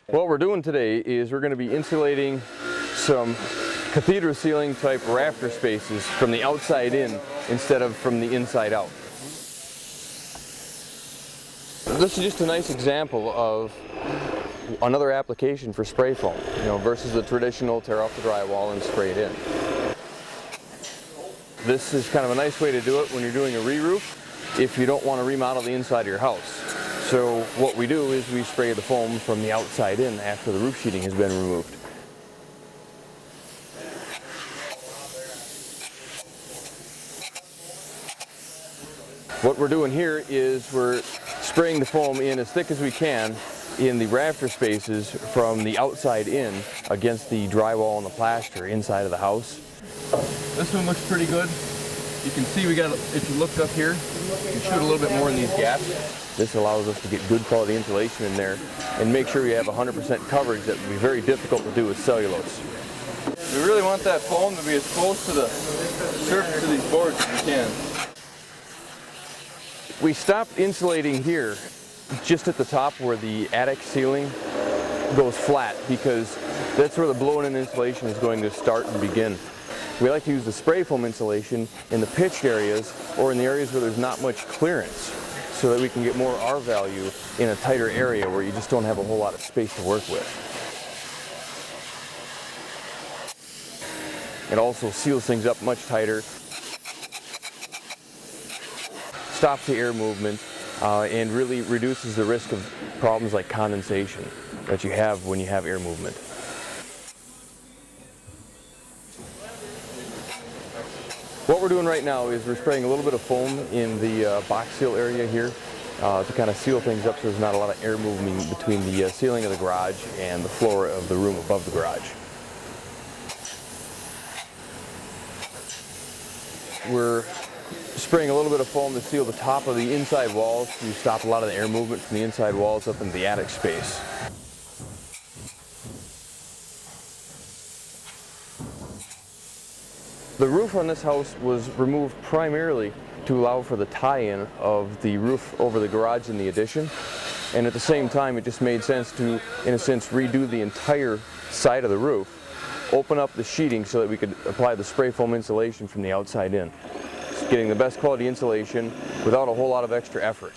What we're doing today is we're going to be insulating some cathedral ceiling type rafter spaces from the outside in instead of from the inside out. This is just a nice example of another application for spray foam, versus the traditional tear off the drywall and spray it in. This is kind of a nice way to do it when you're doing a re-roof if you don't want to remodel the inside of your house. So what we do is we spray the foam from the outside in after the roof sheeting has been removed. What we're doing here is we're spraying the foam in as thick as we can in the rafter spaces from the outside in against the drywall and the plaster inside of the house. This one looks pretty good. You can see we got, if you looked up here, you can shoot a little bit more in these gaps. This allows us to get good quality insulation in there and make sure we have 100% coverage that would be very difficult to do with cellulose. We really want that foam to be as close to the surface of these boards as we can. We stopped insulating here just at the top where the attic ceiling goes flat because that's where the blown-in insulation is going to start and begin. We like to use the spray foam insulation in the pitched areas or in the areas where there's not much clearance so that we can get more R value in a tighter area where you just don't have a whole lot of space to work with. It also seals things up much tighter, stops the air movement, and really reduces the risk of problems like condensation that you have when you have air movement. What we're doing right now is we're spraying a little bit of foam in the box seal area here to kind of seal things up so there's not a lot of air moving between the ceiling of the garage and the floor of the room above the garage. We're spraying a little bit of foam to seal the top of the inside walls to stop a lot of the air movement from the inside walls up into the attic space. The roof on this house was removed primarily to allow for the tie-in of the roof over the garage and the addition, and at the same time it just made sense to, in a sense, redo the entire side of the roof, open up the sheeting so that we could apply the spray foam insulation from the outside in, getting the best quality insulation without a whole lot of extra effort.